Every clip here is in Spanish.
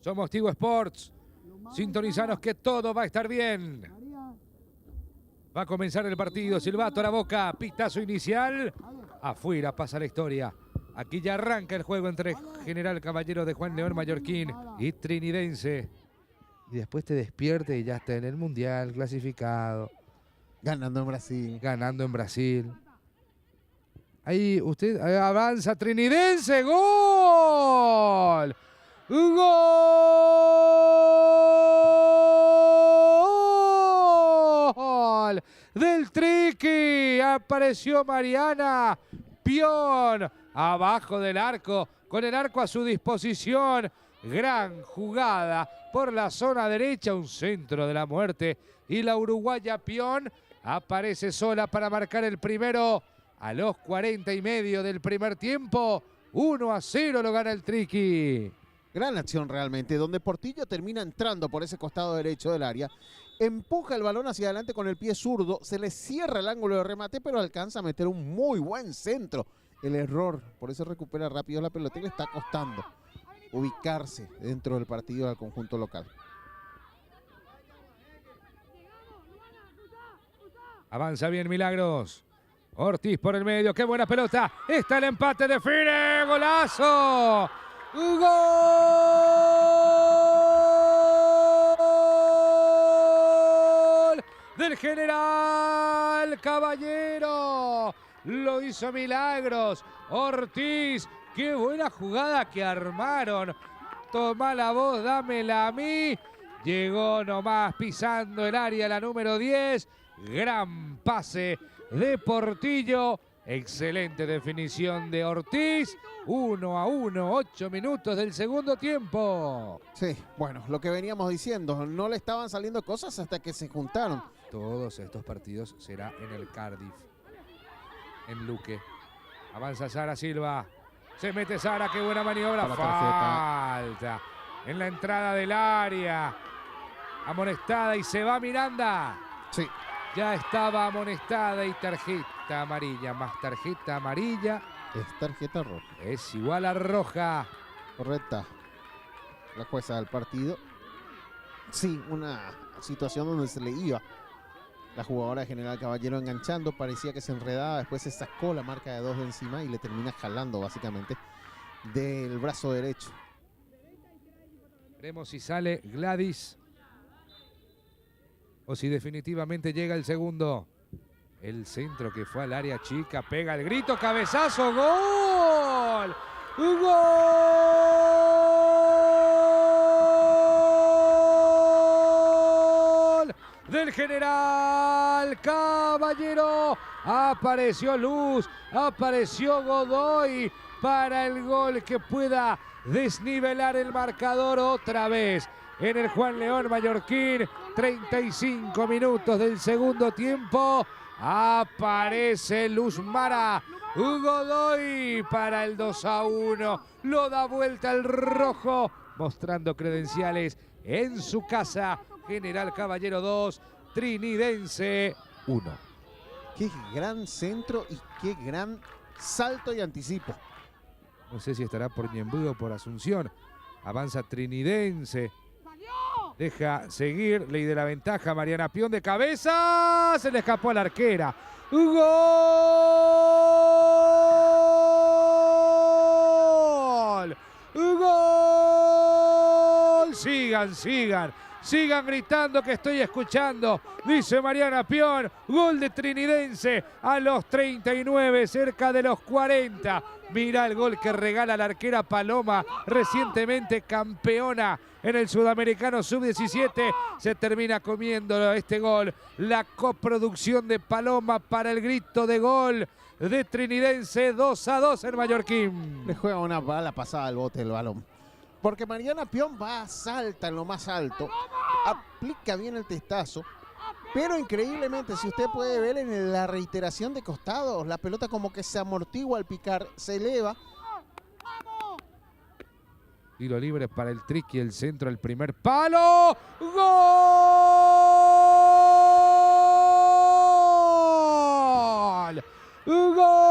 Somos Tigo Sports. Sintonizanos que todo va a estar bien. Va a comenzar el partido. Silbato a la boca. Pitazo inicial. Afuera pasa la historia. Aquí ya arranca el juego entre General Caballero de Juan León Mallorquín y Trinidense. Y después te despierte y ya está en el Mundial clasificado. Ganando en Brasil. Ganando en Brasil. Ahí usted avanza Trinidense. ¡Gol! ¡Gol! Del Triqui. Apareció Mariana Pion abajo del arco, con el arco a su disposición. Gran jugada por la zona derecha, un centro de la muerte. Y la uruguaya Pion aparece sola para marcar el primero a los 40 y medio del primer tiempo. 1-0 lo gana el Triqui. Gran acción realmente, donde Portillo termina entrando por ese costado derecho del área. Empuja el balón hacia adelante con el pie zurdo. Se le cierra el ángulo de remate, pero alcanza a meter un muy buen centro. El error, por eso recupera rápido la pelota y le está costando ubicarse dentro del partido al conjunto local. Avanza bien Milagros. Ortiz por el medio, qué buena pelota. Está el empate, define, golazo. ¡Gol! Del General Caballero. Lo hizo Milagros. Ortiz, qué buena jugada que armaron. Toma la voz, dámela a mí. Llegó nomás pisando el área la número 10. Gran pase de Portillo. Excelente definición de Ortiz. 1-1, 8 minutos del segundo tiempo. Sí, bueno, lo que veníamos diciendo, no le estaban saliendo cosas hasta que se juntaron. Todos estos partidos será en el Cardiff, en Luque. Avanza Sara Silva. Se mete Sara, qué buena maniobra. Falta en la entrada del área. Amonestada y se va Miranda. Sí. Ya estaba amonestada y tarjeta amarilla, más tarjeta amarilla. Es tarjeta roja. Es igual a roja. Correcta. La jueza del partido. Sí, una situación donde se le iba la jugadora de General Caballero enganchando. Parecía que se enredaba, después se sacó la marca de 2 de encima y le termina jalando básicamente del brazo derecho. Veremos si sale Gladys o si definitivamente llega el segundo. El centro que fue al área chica, pega el grito, cabezazo, ¡gol! ¡Gol! Del General Caballero. Apareció Luz, apareció Godoy para el gol que pueda desnivelar el marcador otra vez. En el Juan León Mallorquín, 35 minutos del segundo tiempo. Aparece Luz Mara. Godoy para el 2-1. Lo da vuelta el rojo, mostrando credenciales en su casa. General Caballero 2, Trinidense 1. Qué gran centro y qué gran salto y anticipo. No sé si estará por Ñembudo o por Asunción. Avanza Trinidense. Deja seguir, ley de la ventaja, Mariana Pion de cabeza, se le escapó a la arquera. ¡Gol! ¡Gol! Sigan gritando que estoy escuchando, dice Mariana Pion. Gol de Trinidense a los 39, cerca de los 40. Mirá el gol que regala la arquera Paloma, recientemente campeona en el Sudamericano Sub-17. Se termina comiendo este gol. La coproducción de Paloma para el grito de gol de Trinidense. 2-2 en Mallorquín. Le juega una bala pasada al bote del balón. Porque Mariana Pion salta en lo más alto, aplica bien el testazo, pero increíblemente, si usted puede ver en la reiteración de costados, la pelota como que se amortigua al picar, se eleva. Tiro libre para el Triqui, el centro, el primer palo. ¡Gol! ¡Gol!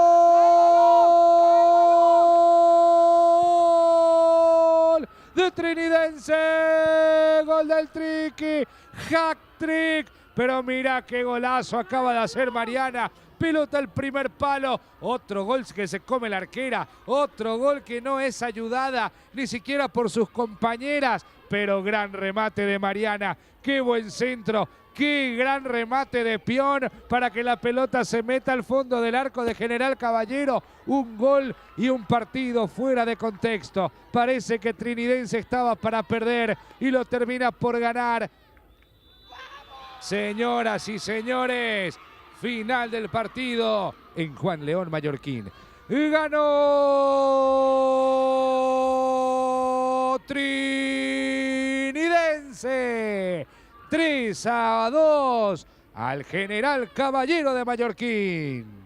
De Trinidense. Gol del Triqui. Hat-trick. Pero mira qué golazo acaba de hacer Mariana. Pelota al primer palo. Otro gol que se come la arquera. Otro gol que no es ayudada ni siquiera por sus compañeras. Pero gran remate de Mariana. Qué buen centro. Qué gran remate de Pion para que la pelota se meta al fondo del arco de General Caballero. Un gol y un partido fuera de contexto. Parece que Trinidense estaba para perder y lo termina por ganar. Señoras y señores, final del partido en Juan León Mallorquín. Ganó Trinidense 3-2 al General Caballero de Mallorquín.